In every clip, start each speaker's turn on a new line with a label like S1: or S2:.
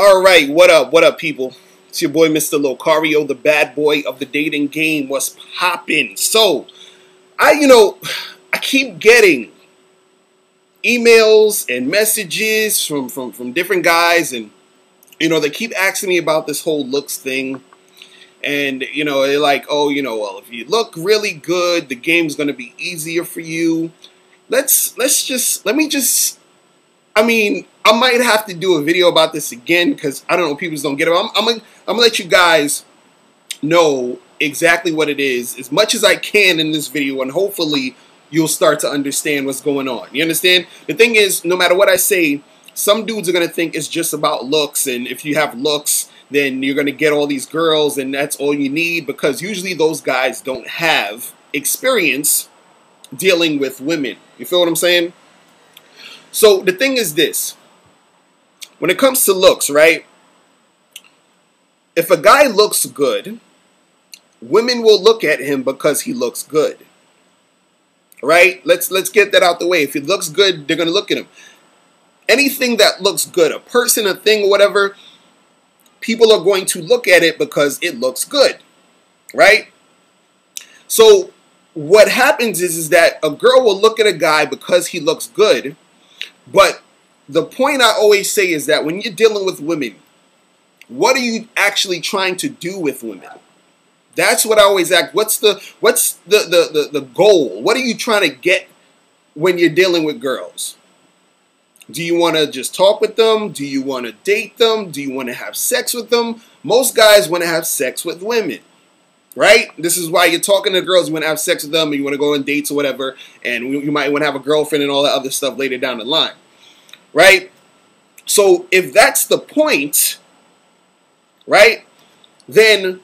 S1: All right, what up? What up, people? It's your boy, Mr. Locario, the bad boy of the dating game. What's poppin'? So, I keep getting emails and messages from different guys, and they keep asking me about this whole looks thing. And they're like, oh, well, if you look really good, the game's gonna be easier for you. I mean, I might have to do a video about this again because I don't know, people don't get it. I'm gonna let you guys know exactly what it is as much as I can in this video, and hopefully you'll start to understand what's going on. You understand? The thing is, no matter what I say, some dudes are gonna think it's just about looks, and if you have looks, then you're gonna get all these girls, and that's all you need, because usually those guys don't have experience dealing with women. You feel what I'm saying? So the thing is this. When it comes to looks, right? If a guy looks good, women will look at him because he looks good. Right? Let's get that out the way. If he looks good, they're going to look at him. Anything that looks good, a person, a thing, whatever, people are going to look at it because it looks good. Right? So what happens is that a girl will look at a guy because he looks good. But the point I always say is that when you're dealing with women, what are you actually trying to do with women? That's what I always ask. What's the goal? What are you trying to get when you're dealing with girls? Do you want to just talk with them? Do you want to date them? Do you want to have sex with them? Most guys want to have sex with women. Right? This is why you're talking to girls, you want to have sex with them, and you want to go on dates or whatever, and you might want to have a girlfriend and all that other stuff later down the line. Right? So if that's the point, right, then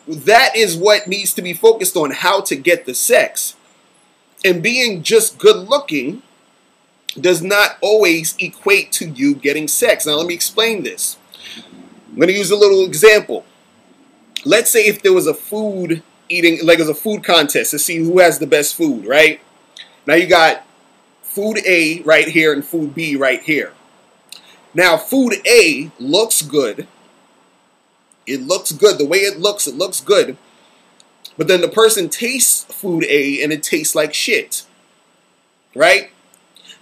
S1: that is what needs to be focused on, how to get the sex. And being just good looking does not always equate to you getting sex. Now let me explain this. I'm going to use a little example. Let's say if there was a food eating, like it was a food contest to see who has the best food, right? Now you got food A right here and food B right here. Now food A looks good. It looks good. The way it looks good. But then the person tastes food A and it tastes like shit. Right?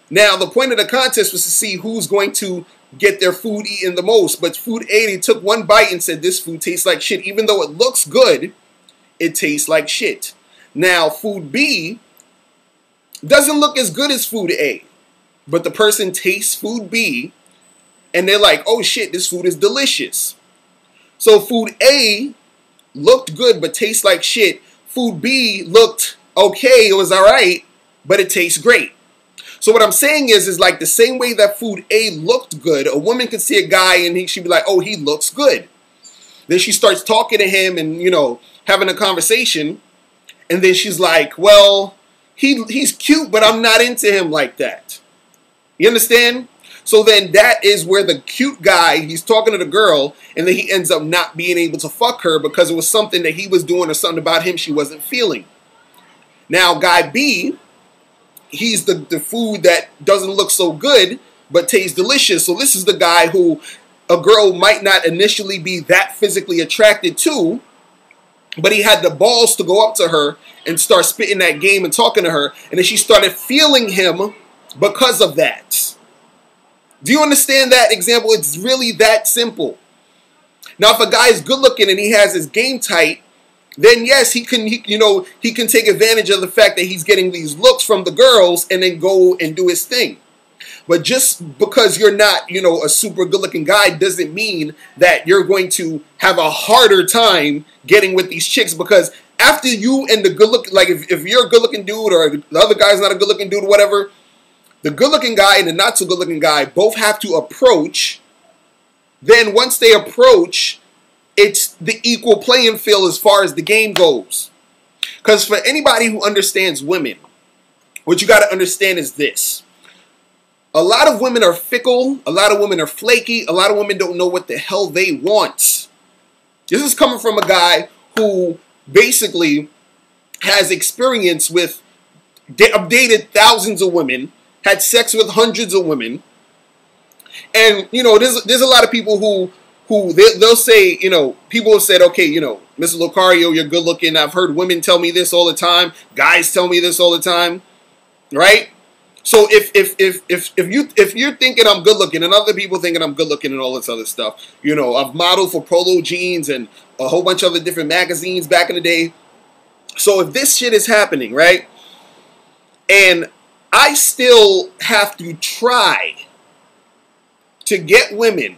S1: Now the point of the contest was to see who's going to get their food eaten the most. But food A, they took one bite and said, this food tastes like shit. Even though it looks good, it tastes like shit. Now, food B doesn't look as good as food A. But the person tastes food B, and they're like, oh shit, this food is delicious. So food A looked good, but tastes like shit. Food B looked okay, it was alright, but it tastes great. So what I'm saying is like the same way that food A looked good, a woman could see a guy and she'd be like, oh, he looks good. Then she starts talking to him and, having a conversation. And then she's like, well, he's cute, but I'm not into him like that. You understand? So then that is where the cute guy, he's talking to the girl, and then he ends up not being able to fuck her because it was something that he was doing or something about him she wasn't feeling. Now, guy B, he's the food that doesn't look so good, but tastes delicious. So this is the guy who a girl might not initially be that physically attracted to, but he had the balls to go up to her and start spitting that game and talking to her. And then she started feeling him because of that. Do you understand that example? It's really that simple. Now, if a guy is good looking and he has his game tight, then yes, he can take advantage of the fact that he's getting these looks from the girls and then go and do his thing. But just because you're not, a super good-looking guy doesn't mean that you're going to have a harder time getting with these chicks, because after you and the good-looking, like if you're a good-looking dude or the other guy's not a good-looking dude or whatever, the good-looking guy and the not-so-good-looking guy both have to approach. Then once they approach, it's the equal playing field as far as the game goes. Because for anybody who understands women, what you got to understand is this. A lot of women are fickle. A lot of women are flaky. A lot of women don't know what the hell they want. This is coming from a guy who basically has experience with, dated thousands of women, had sex with hundreds of women, And there's a lot of people who they'll say, people have said, okay, Mr. Locario, you're good looking. I've heard women tell me this all the time. Guys tell me this all the time, right? So if you're thinking I'm good looking and other people thinking I'm good looking and all this other stuff, I've modeled for Polo Jeans and a whole bunch of other different magazines back in the day. So if this shit is happening, right, and I still have to try to get women,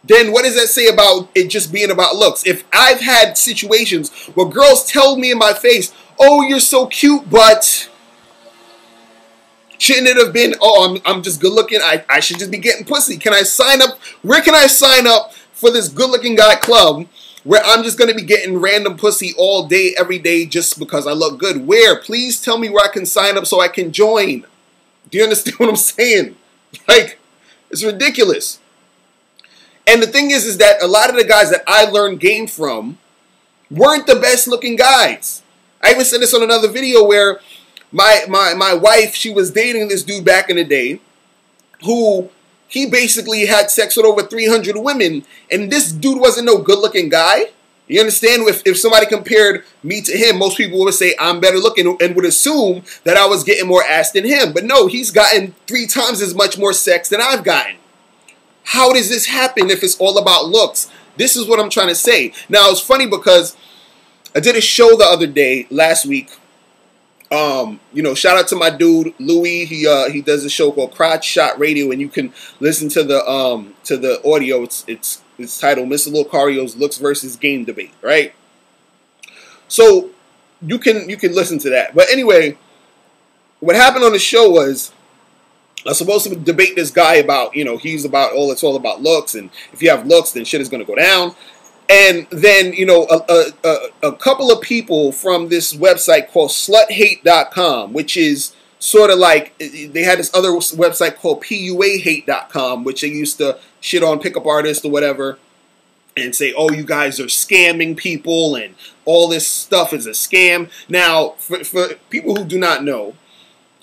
S1: then what does that say about it just being about looks? If I've had situations where girls tell me in my face, oh, you're so cute, but shouldn't it have been, oh, I'm just good looking, I should just be getting pussy. Can I sign up? Where can I sign up for this good looking guy club where I'm just going to be getting random pussy all day, every day, just because I look good? Where? Please tell me where I can sign up so I can join. Do you understand what I'm saying? Like, it's ridiculous. And the thing is that a lot of the guys that I learned game from weren't the best looking guys. I even said this on another video where my wife, she was dating this dude back in the day who he basically had sex with over 300 women, and this dude wasn't no good looking guy. You understand? If somebody compared me to him, most people would say I'm better looking and would assume that I was getting more ass than him. But no, he's gotten 3 times as much more sex than I've gotten. How does this happen if it's all about looks? This is what I'm trying to say. Now, it's funny because I did a show the other day, last week. Shout out to my dude Louis. He does a show called Crotch Shot Radio, and you can listen to the audio. It's titled Mr. Locario's Looks versus Game Debate, right? So you can listen to that. But anyway, what happened on the show was I was supposed to debate this guy about, he's about, it's all about looks, and if you have looks, then shit is going to go down. And then, a couple of people from this website called sluthate.com, which is sort of like, they had this other website called puahate.com, which they used to shit on pickup artists or whatever and say, oh, you guys are scamming people and all this stuff is a scam. Now, for people who do not know,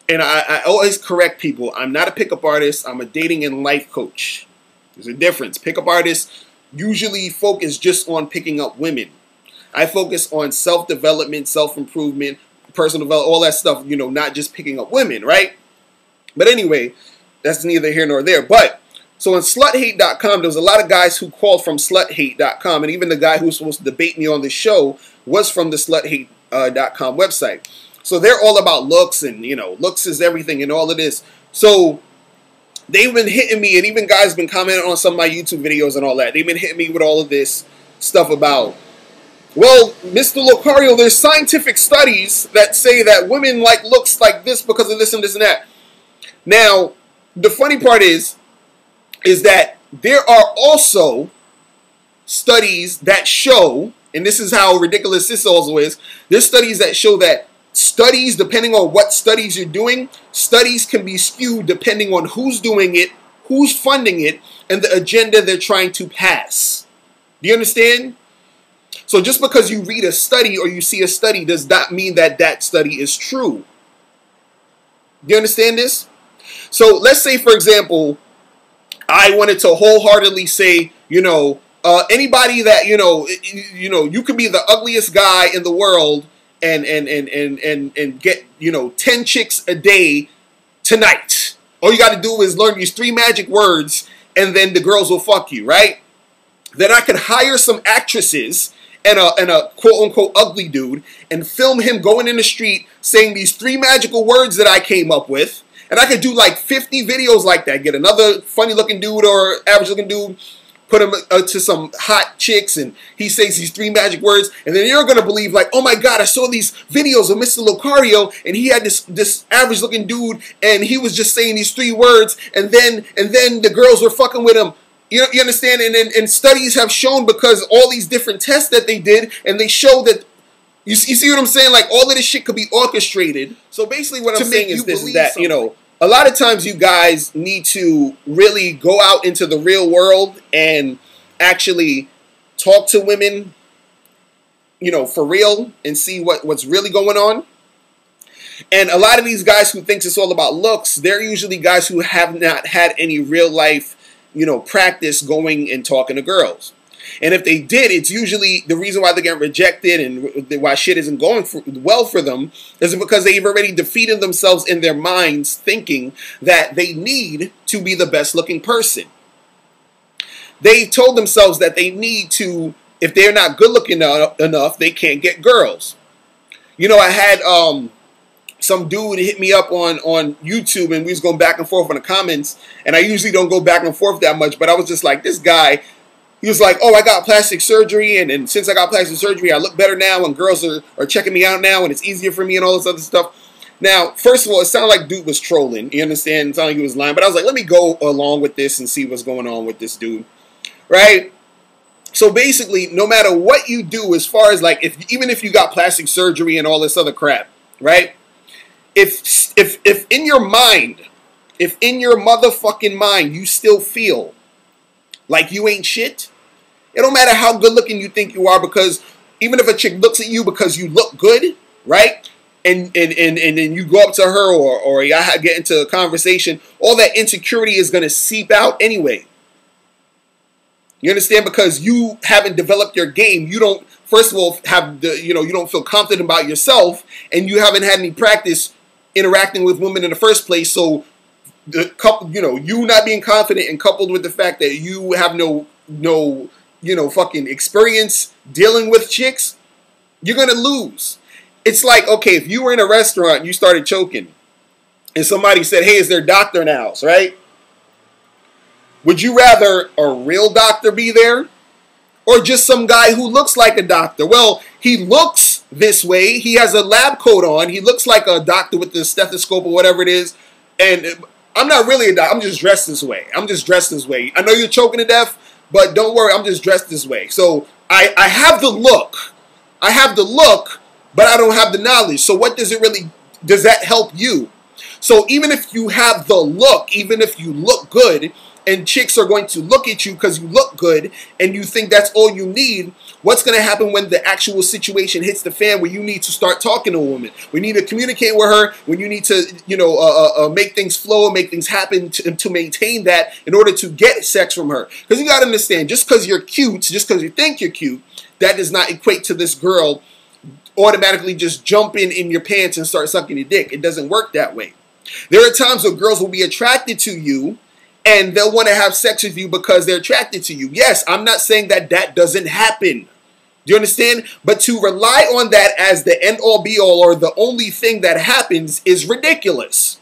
S1: and I always correct people, I'm not a pickup artist, I'm a dating and life coach. There's a difference. Pickup artists usually focus just on picking up women. I focus on self-development, self-improvement, personal development, all that stuff, not just picking up women, right? But anyway, that's neither here nor there. But, so on sluthate.com, there was a lot of guys who called from sluthate.com, and even the guy who was supposed to debate me on the show was from the sluthate.com website. So they're all about looks and, looks is everything and all of this. So they've been hitting me, and even guys been commenting on some of my YouTube videos and all that. They've been hitting me with all of this stuff about, well, Mr. Locario, there's scientific studies that say that women like looks like this because of this and this and that. Now, the funny part is that there are also studies that show, and this is how ridiculous this also is, there's studies that show that studies, depending on what studies you're doing, studies can be skewed depending on who's doing it, who's funding it, and the agenda they're trying to pass. Do you understand? So just because you read a study or you see a study does not mean that that study is true. Do you understand this? So let's say, for example, I wanted to wholeheartedly say, anybody that, you could be the ugliest guy in the world and get, 10 chicks a day tonight. All you got to do is learn these 3 magic words and then the girls will fuck you, right? Then I could hire some actresses and a quote-unquote ugly dude and film him going in the street saying these 3 magical words that I came up with. And I could do like 50 videos like that. Get another funny-looking dude or average-looking dude, put him to some hot chicks, and he says these 3 magic words, and then you're gonna believe like, oh my God, I saw these videos of Mr. Locario, and he had this average-looking dude, and he was just saying these 3 words, and then the girls were fucking with him. You understand? And studies have shown, because all these different tests that they did, and they show that, you see what I'm saying? Like, all of this shit could be orchestrated. So basically what I'm saying is this, is that, a lot of times you guys need to really go out into the real world and actually talk to women, for real, and see what's really going on. And a lot of these guys who thinks it's all about looks, they're usually guys who have not had any real life, practice going and talking to girls. And if they did, it's usually the reason why they're getting rejected and why shit isn't going well for them is because they've already defeated themselves in their minds thinking that they need to be the best looking person. They told themselves that they need to, if they're not good looking enough, they can't get girls. I had some dude hit me up on YouTube, and we was going back and forth in the comments, and I usually don't go back and forth that much, but I was just like, this guy, he was like, oh, I got plastic surgery, and since I got plastic surgery, I look better now, and girls are checking me out now, and it's easier for me and all this other stuff. Now, first of all, it sounded like dude was trolling. You understand? It sounded like he was lying, but I was like, let me go along with this and see what's going on with this dude, right? So basically, no matter what you do, as far as like, even if you got plastic surgery and all this other crap, right? If in your mind, if in your motherfucking mind, you still feel like you ain't shit, it don't matter how good looking you think you are, because even if a chick looks at you because you look good, right? And then you go up to her or y'all get into a conversation, all that insecurity is going to seep out anyway. You understand? Because you haven't developed your game. You don't, first of all, have the, you don't feel confident about yourself, and you haven't had any practice interacting with women in the first place. So the couple, you not being confident, and coupled with the fact that you have no fucking experience dealing with chicks, you're going to lose. It's like, okay, if you were in a restaurant and you started choking and somebody said, hey, is there a doctor in the house, right? Would you rather a real doctor be there or just some guy who looks like a doctor? Well, he looks this way. He has a lab coat on. He looks like a doctor with the stethoscope or whatever it is. And I'm not really a doctor. I'm just dressed this way. I'm just dressed this way. I know you're choking to death, but don't worry. I'm just dressed this way. So I have the look. I have the look, but I don't have the knowledge. So what does it really, does that help you? So even if you have the look, even if you look good, and chicks are going to look at you because you look good, and you think that's all you need, what's going to happen when the actual situation hits the fan where you need to start talking to a woman? We need to communicate with her, when you need to, make things flow, make things happen to maintain that in order to get sex from her. Because you got to understand, just because you're cute, just because you think you're cute, that does not equate to this girl automatically just jump in your pants and start sucking your dick. It doesn't work that way. There are times where girls will be attracted to you and they'll want to have sex with you because they're attracted to you. Yes, I'm not saying that that doesn't happen. Do you understand? But to rely on that as the end-all be-all or the only thing that happens is ridiculous.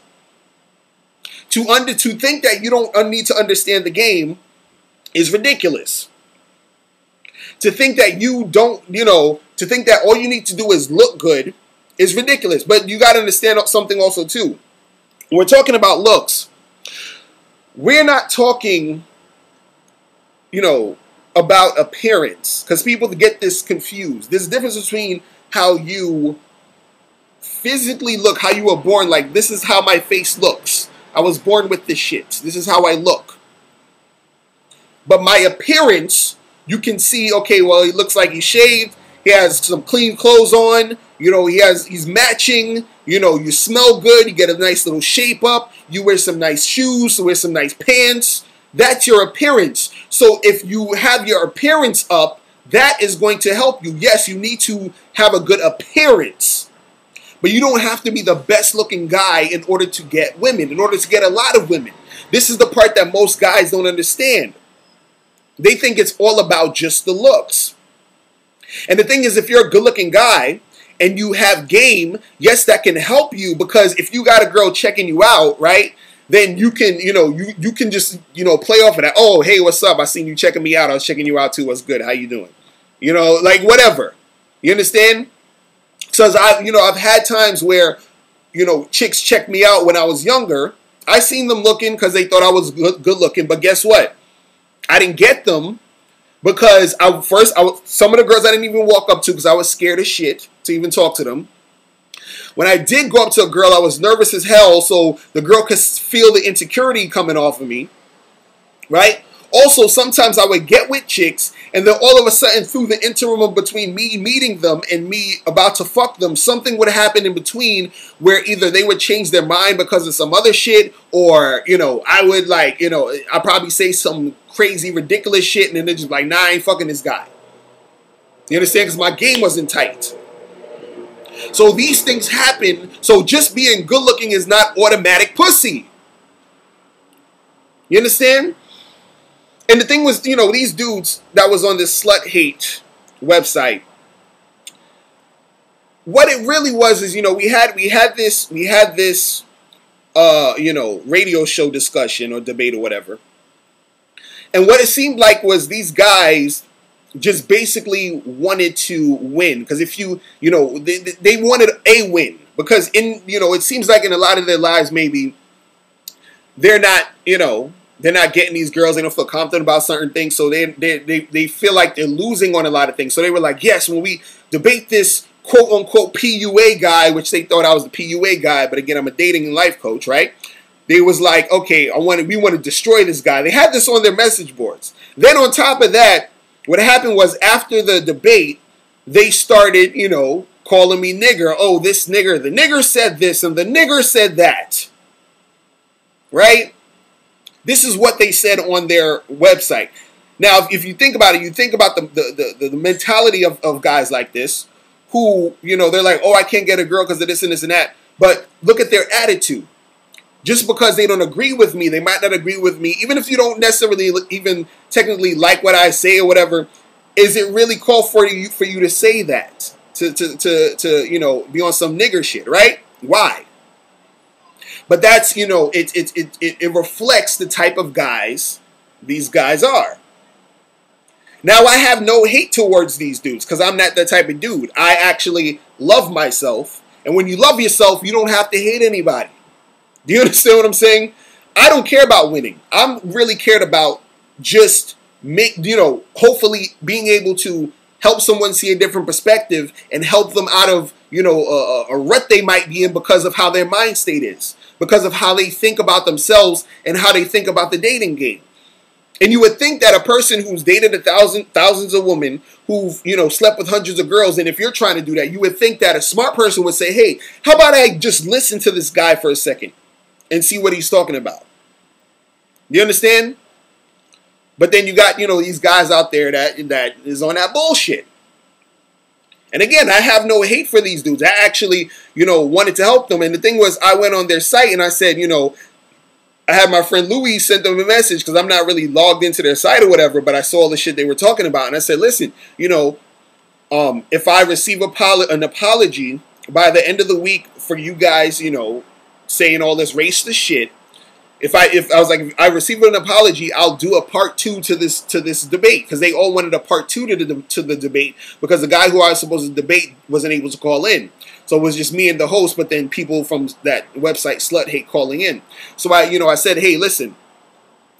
S1: To think that you don't need to understand the game is ridiculous. To think that you don't, to think that all you need to do is look good is ridiculous. But you got to understand something also too. When we're talking about looks, we're not talking, about appearance, because people get this confused. There's a difference between how you physically look, how you were born, like this is how my face looks. I was born with this shit. This is how I look. But my appearance, you can see, okay, well, he looks like he's shaved. He has some clean clothes on. He's matching. You smell good. You get a nice little shape up. You wear some nice shoes. You wear some nice pants. That's your appearance. So if you have your appearance up, that is going to help you. Yes, you need to have a good appearance. But you don't have to be the best looking guy in order to get women, in order to get a lot of women. This is the part that most guys don't understand. They think it's all about just the looks. And the thing is, if you're a good looking guy and you have game, yes, that can help you, because if you got a girl checking you out, right, then you can, you can just, play off of that. Oh, hey, what's up? I seen you checking me out. I was checking you out too. What's good? How you doing? Like whatever. You understand? Because I've had times where, chicks checked me out when I was younger. I seen them looking because they thought I was good looking. But guess what? I didn't get them because some of the girls I didn't even walk up to because I was scared as shit to even talk to them. When I did go up to a girl, I was nervous as hell, so the girl could feel the insecurity coming off of me, right? Also, sometimes I would get with chicks, and then all of a sudden, through the interim of between me meeting them and me about to fuck them, something would happen in between where either they would change their mind because of some other shit, or, you know, I would like, you know, I'd probably say some crazy, ridiculous shit, and then they're just like, nah, I ain't fucking this guy. You understand? Because my game wasn't tight. So these things happen. So just being good looking is not automatic pussy. You understand? And the thing was, you know, these dudes that was on this slut hate website, what it really was is, you know, we had this you know, radio show discussion or debate or whatever. And what it seemed like was these guys just basically wanted to win. Because if you know, they wanted a win. Because in, you know, it seems like in a lot of their lives, maybe they're not, you know, they're not getting these girls. They don't feel confident about certain things. So they feel like they're losing on a lot of things. So they were like, yes, when we debate this quote unquote PUA guy, which they thought I was the PUA guy. But again, I'm a dating and life coach, right? They was like, okay, we want to destroy this guy. They had this on their message boards. Then on top of that, what happened was after the debate, they started, you know, calling me nigger. Oh, this nigger, the nigger said this and the nigger said that. Right? This is what they said on their website. Now, if you think about it, you think about the mentality of guys like this who, you know, they're like, oh, I can't get a girl because of this and this and that. But look at their attitude. Just because they don't agree with me, they might not agree with me, even if you don't necessarily even technically like what I say or whatever, is it really called for you to say that? To you know, be on some nigger shit, right? Why? But that's, you know, it reflects the type of guys these guys are. Now, I have no hate towards these dudes because I'm not that type of dude. I actually love myself. And when you love yourself, you don't have to hate anybody. Do you understand what I'm saying? I don't care about winning. I'm really cared about just hopefully being able to help someone see a different perspective and help them out of, you know, a rut they might be in because of how their mind state is, because of how they think about themselves and how they think about the dating game. And you would think that a person who's dated thousands of women, who've, you know, slept with hundreds of girls, and if you're trying to do that, you would think that a smart person would say, hey, how about I just listen to this guy for a second and see what he's talking about? You understand? But then you got, you know, these guys out there that is on that bullshit. And again, I have no hate for these dudes. I actually, you know, wanted to help them. And the thing was, I went on their site and I said, you know, I had my friend Louis sent them a message because I'm not really logged into their site or whatever, but I saw the shit they were talking about. And I said, listen, you know, if I receive an apology by the end of the week for you guys, you know, saying all this racist shit, if I receive an apology, I'll do a part 2 to this debate, because they all wanted a part 2 to the debate because the guy who I was supposed to debate wasn't able to call in. So it was just me and the host, but then people from that website Slut Hate calling in. So I said, hey, listen,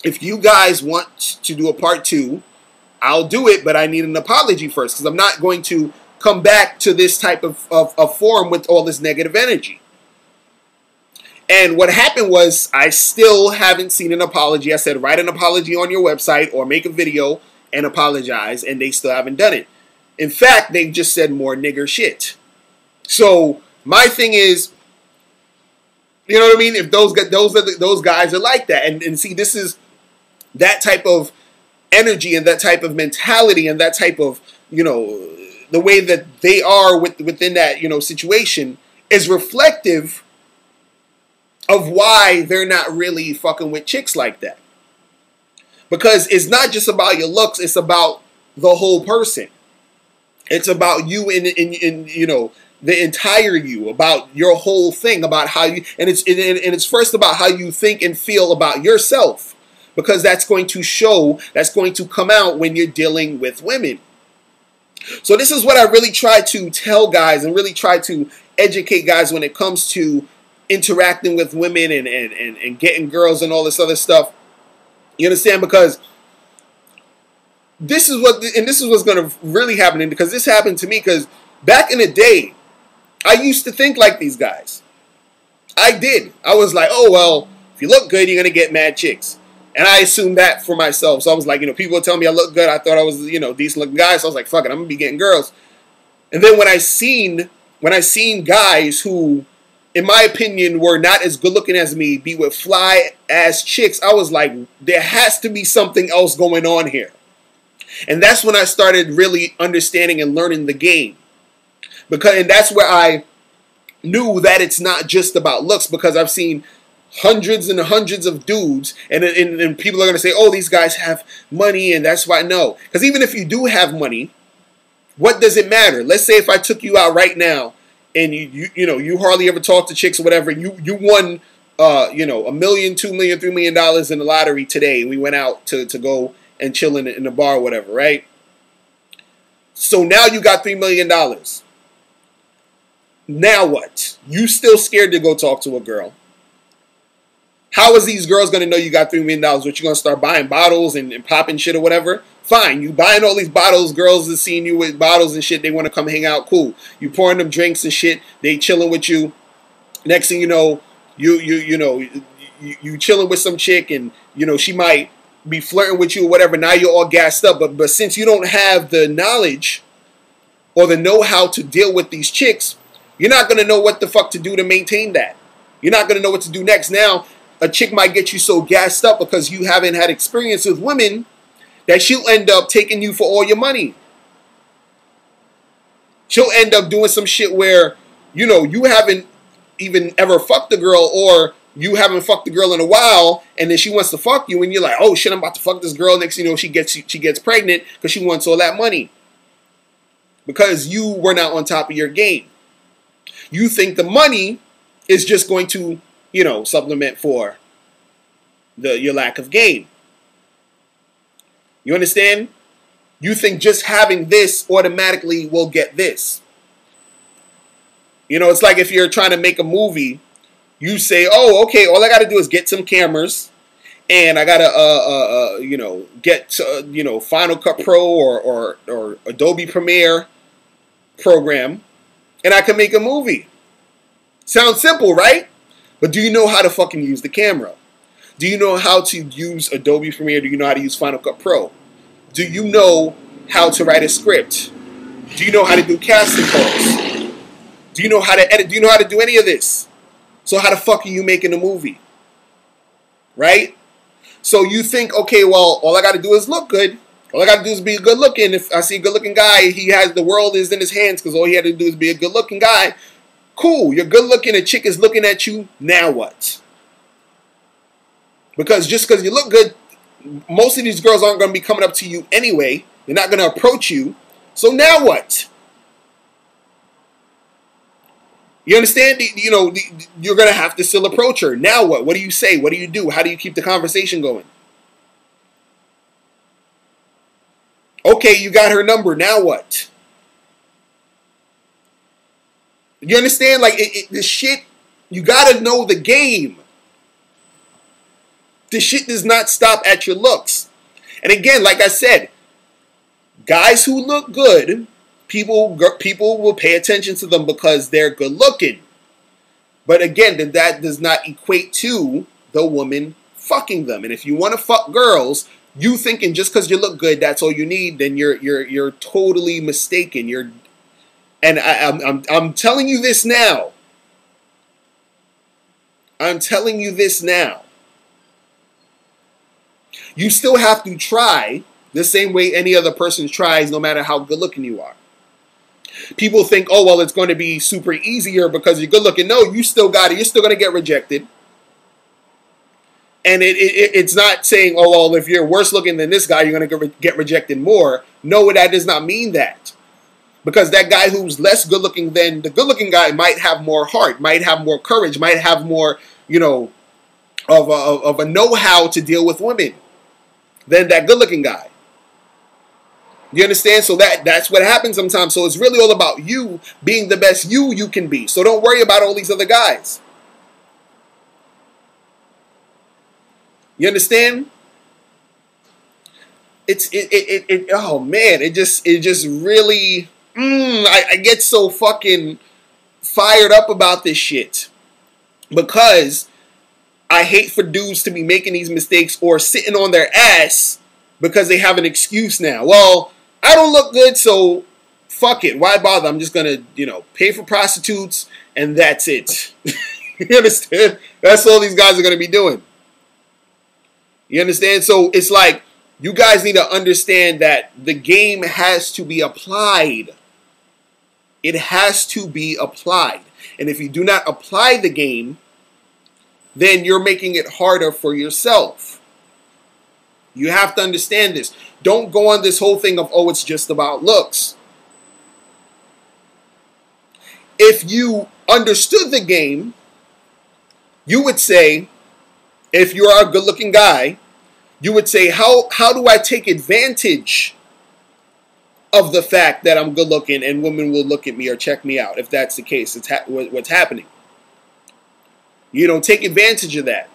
S1: if you guys want to do a part 2, I'll do it, but I need an apology first, because I'm not going to come back to this type of forum with all this negative energy. And what happened was, I still haven't seen an apology. I said, write an apology on your website or make a video and apologize, and they still haven't done it. In fact, they've just said more nigger shit. So my thing is, you know what I mean? If those guys are like that, and see, this is that type of energy and that type of mentality and that type of, you know, the way that they are within that, you know, situation is reflective of why they're not really fucking with chicks like that. Because it's not just about your looks, it's about the whole person. It's about you in you know, the entire you, about your whole thing, about how you, and it's first about how you think and feel about yourself, because that's going to show, that's going to come out when you're dealing with women. So this is what I really try to tell guys and really try to educate guys when it comes to interacting with women and getting girls and all this other stuff. You understand? Because this is what's going to really happen, because this happened to me, because back in the day, I used to think like these guys. I did. I was like, oh, well, if you look good, you're going to get mad chicks. And I assumed that for myself. So I was like, people would tell me I look good. I thought I was, decent looking guy. So I was like, fuck it, I'm gonna be getting girls. And then when I seen guys who, in my opinion, were not as good looking as me be with fly ass chicks, I was like, there has to be something else going on here. And that's when I started really understanding and learning the game. And that's where I knew that it's not just about looks, because I've seen hundreds and hundreds of dudes, and people are going to say, oh, these guys have money, and that's why. No. Because even if you do have money, what does it matter? Let's say if I took you out right now, and you hardly ever talk to chicks or whatever, and you won $1 million, $2 million, $3 million in the lottery today, and we went out to go and chill in the bar or whatever, right? So now you got $3 million. Now what? You still scared to go talk to a girl. How is these girls going to know you got $3 million? What, you going to start buying bottles and popping shit or whatever? Fine. You buying all these bottles. Girls are seeing you with bottles and shit. They want to come hang out. Cool. You pouring them drinks and shit. They chilling with you. Next thing you know, you chilling with some chick, and she might be flirting with you or whatever. Now you're all gassed up. But since you don't have the knowledge or the know-how to deal with these chicks, you're not going to know what the fuck to do to maintain that. You're not going to know what to do next. Now, a chick might get you so gassed up because you haven't had experience with women that she'll end up taking you for all your money. She'll end up doing some shit where, you haven't even ever fucked a girl, or you haven't fucked the girl in a while, and then she wants to fuck you, and you're like, oh shit, I'm about to fuck this girl. Next thing you know, she gets pregnant because she wants all that money. Because you were not on top of your game. You think the money is just going to, supplement for your lack of game. You understand? You think just having this automatically will get this. It's like if you're trying to make a movie, you say, oh, okay, all I got to do is get some cameras, and I got to, get, Final Cut Pro or Adobe Premiere program, and I can make a movie. Sounds simple, right? But do you know how to fucking use the camera? Do you know how to use Adobe Premiere? Do you know how to use Final Cut Pro? Do you know how to write a script? Do you know how to do casting calls? Do you know how to edit? Do you know how to do any of this? So how the fuck are you making a movie? Right? So you think, okay, well, all I got to do is look good. All I got to do is be good looking. If I see a good looking guy, the world is in his hands, because all he had to do is be a good looking guy. Cool, you're good looking, a chick is looking at you, now what? Because just because you look good, most of these girls aren't going to be coming up to you anyway. They're not going to approach you. So now what? You understand? You're going to have to still approach her. Now what? What do you say? What do you do? How do you keep the conversation going? Okay, you got her number. Now what? You understand? Like, this shit, you got to know the game. This shit does not stop at your looks. And again, like I said, guys who look good, people will pay attention to them because they're good looking. But again, that does not equate to the woman fucking them. And if you want to fuck girls, you thinking just because you look good, that's all you need, then you're totally mistaken. I'm telling you this now. I'm telling you this now. You still have to try the same way any other person tries, no matter how good looking you are. People think, oh, well, it's going to be super easier because you're good looking. No, you still got it. You're still going to get rejected. And it's not saying, oh, well, if you're worse looking than this guy, you're going to get rejected more. No, that does not mean that. Because that guy who's less good looking than the good looking guy might have more heart, might have more courage, might have more, of a know-how to deal with women than that good looking guy. You understand? So that's what happens sometimes. So it's really all about you being the best you can be. So don't worry about all these other guys. You understand? Oh man, it just really I get so fucking fired up about this shit, because I hate for dudes to be making these mistakes or sitting on their ass because they have an excuse now. Well, I don't look good, so fuck it. Why bother? I'm just going to, pay for prostitutes and that's it. You understand? That's all these guys are going to be doing. You understand? So it's like you guys need to understand that the game has to be applied. It has to be applied. And if you do not apply the game, then you're making it harder for yourself. You have to understand this. Don't go on this whole thing of, oh, it's just about looks. If you understood the game, you would say, if you are a good-looking guy, you would say, how do I take advantage of the fact that I'm good-looking and women will look at me or check me out? If that's the case, it's what's happening. Take advantage of that.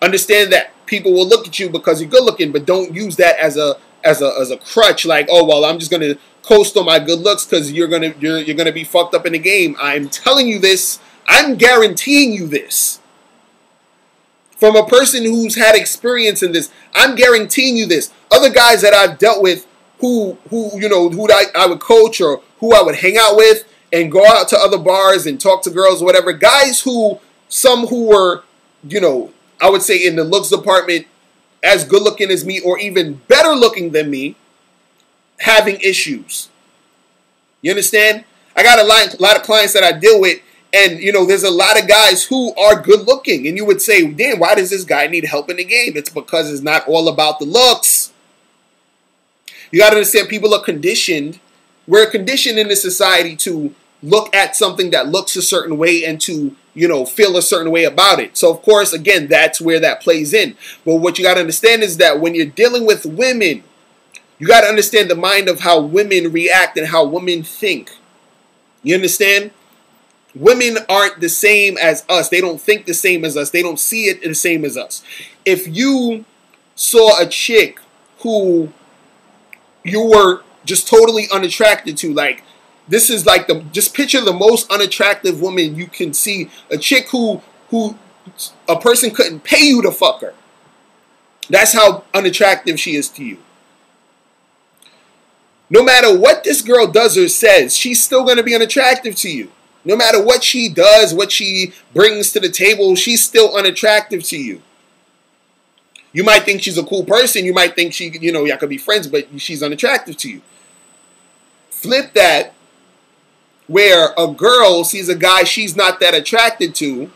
S1: Understand that people will look at you because you're good-looking, but don't use that as a crutch. Like, oh well, I'm just gonna coast on my good looks because you're gonna be fucked up in the game. I'm telling you this. I'm guaranteeing you this. From a person who's had experience in this, I'm guaranteeing you this. Other guys that I've dealt with who I would coach or who I would hang out with and go out to other bars and talk to girls or whatever. Guys some who were, I would say in the looks department as good looking as me or even better looking than me, having issues. You understand? I got a lot of clients that I deal with, and there's a lot of guys who are good looking, and you would say, damn, why does this guy need help in the game? It's because it's not all about the looks. You got to understand, people are conditioned. We're conditioned in this society to look at something that looks a certain way and to, feel a certain way about it. So, of course, again, that's where that plays in. But what you got to understand is that when you're dealing with women, you got to understand the mind of how women react and how women think. You understand? Women aren't the same as us. They don't think the same as us. They don't see it the same as us. If you saw a chick who you were just totally unattracted to, like, this is like just picture the most unattractive woman you can see. A chick who a person couldn't pay you to fuck her. That's how unattractive she is to you. No matter what this girl does or says, she's still going to be unattractive to you. No matter what she does, what she brings to the table, she's still unattractive to you. You might think she's a cool person. You might think y'all could be friends, but she's unattractive to you. Flip that, where a girl sees a guy she's not that attracted to.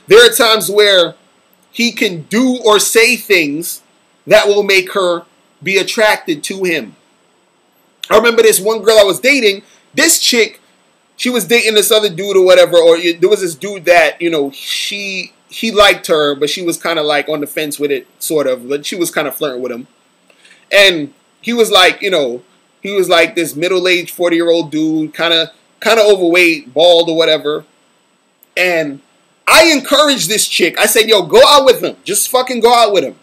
S1: There are times where he can do or say things that will make her be attracted to him. I remember this one girl I was dating. This chick, she was dating this other dude or whatever, or there was this dude that, he liked her, but she was kind of like on the fence with it, sort of, but she was kind of flirting with him. And he was like, he was like this middle-aged 40-year-old dude, kind of overweight, bald or whatever. And I encouraged this chick. I said, yo, go out with him. Just fucking go out with him.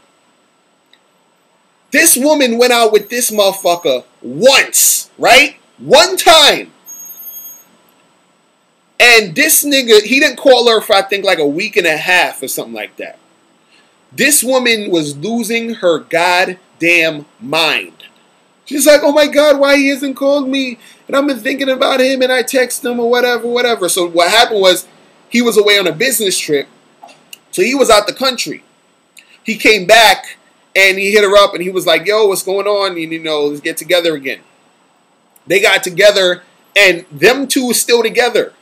S1: This woman went out with this motherfucker once, right? One time. And this nigga, he didn't call her for, I think, like a week and a half or something like that. This woman was losing her goddamn mind. She's like, oh my God, why he hasn't called me? And I've been thinking about him and I text him or whatever. So what happened was he was away on a business trip. So he was out the country. He came back and he hit her up and he was like, yo, what's going on? And, let's get together again. They got together and them two are still together.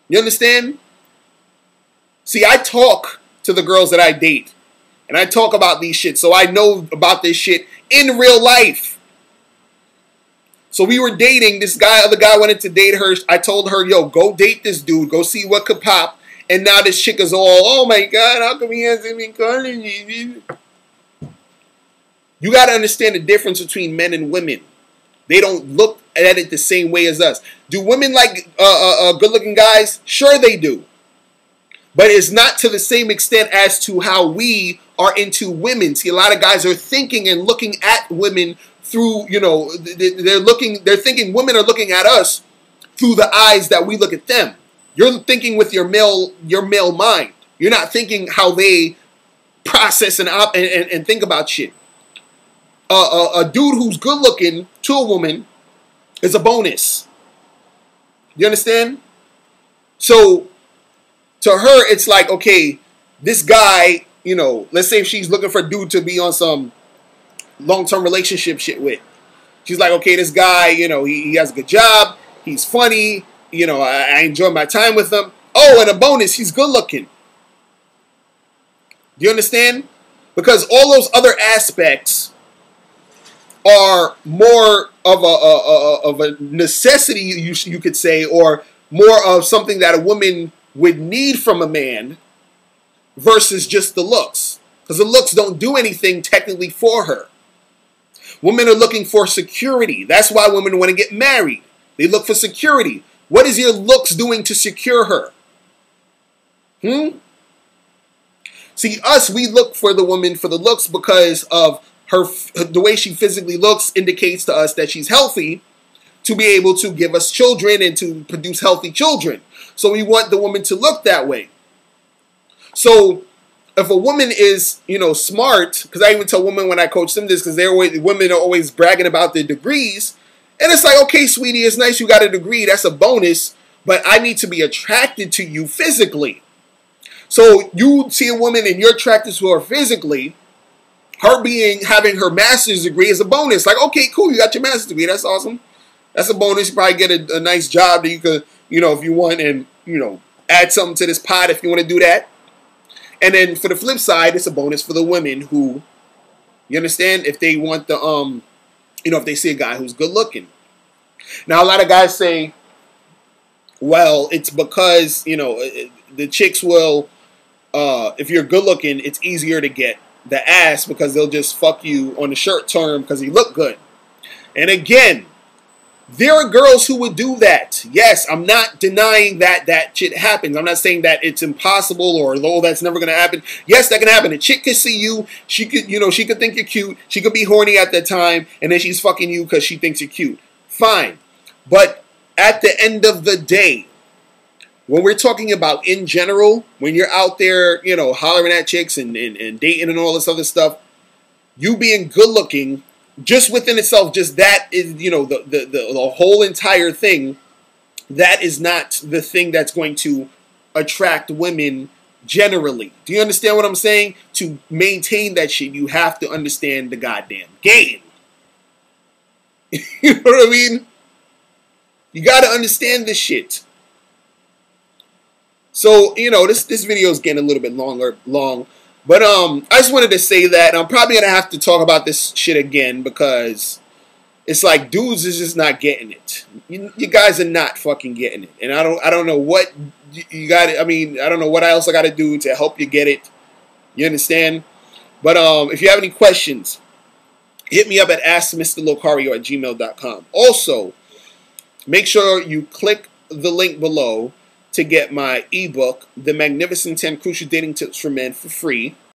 S1: You understand? See, I talk to the girls that I date. And I talk about these shit. So I know about this shit in real life. So we were dating. This other guy wanted to date her. I told her, yo, go date this dude. Go see what could pop. And now this chick is all, oh my God, how come he hasn't been calling me? You got to understand the difference between men and women. They don't look at it the same way as us. Do women like good-looking guys? Sure they do. But it's not to the same extent as to how we are into women. See, a lot of guys are thinking and looking at women through, they're thinking women are looking at us through the eyes that we look at them. You're thinking with your male mind. You're not thinking how they process and think about shit. A dude who's good looking to a woman is a bonus. You understand? So to her, it's like, okay, this guy, you know, let's say if she's looking for a dude to be on some long-term relationship shit with. She's like, okay, this guy, you know, he has a good job. He's funny. You know, I enjoy my time with him. Oh, and a bonus, he's good looking. Do you understand? Because all those other aspects are more of a necessity, you could say, or more of something that a woman would need from a man versus just the looks. Because the looks don't do anything technically for her. Women are looking for security. That's why women want to get married. They look for security. What is your looks doing to secure her? See, we look for the woman for the looks because of the way she physically looks indicates to us that she's healthy to be able to give us children and to produce healthy children. So we want the woman to look that way. So if a woman is, you know, smart, because I even tell women when I coach them this, because women are always bragging about their degrees, and it's like, okay, sweetie, it's nice you got a degree, that's a bonus, but I need to be attracted to you physically. So you see a woman and you're attracted to her physically, having her master's degree is a bonus. Like, okay, cool, you got your master's degree, that's awesome. That's a bonus. You probably get a nice job that you could, you know, if you want, and, you know, add something to this pot if you want to do that. And then for the flip side, it's a bonus for the women who, you understand, if they want the, you know, if they see a guy who's good looking. Now, a lot of guys say, well, it's because, you know, the chicks will, if you're good looking, it's easier to get the ass because they'll just fuck you on the short term because you look good. And again, there are girls who would do that. Yes, I'm not denying that that shit happens. I'm not saying that it's impossible or, oh, that's never going to happen. Yes, that can happen. A chick could see you. She could, you know, she could think you're cute. She could be horny at that time, and then she's fucking you because she thinks you're cute. Fine. But at the end of the day, when we're talking about in general, when you're out there, you know, hollering at chicks and dating and all this other stuff, you being good looking, just within itself, just that is, you know, the whole entire thing, that is not the thing that's going to attract women generally. Do you understand what I'm saying? To maintain that shit, you have to understand the goddamn game. You know what I mean? You got to understand this shit. So, you know, this video is getting a little bit long. But I just wanted to say that, and I'm probably going to have to talk about this shit again because it's like dudes is just not getting it. You guys are not fucking getting it. And I don't know what you got. I mean, I don't know what else I got to do to help you get it. You understand? But if you have any questions, hit me up at askmrlocario@gmail.com. Also, make sure you click the link below to get my ebook, The Magnificent 10 Crucial Dating Tips for Men, for free.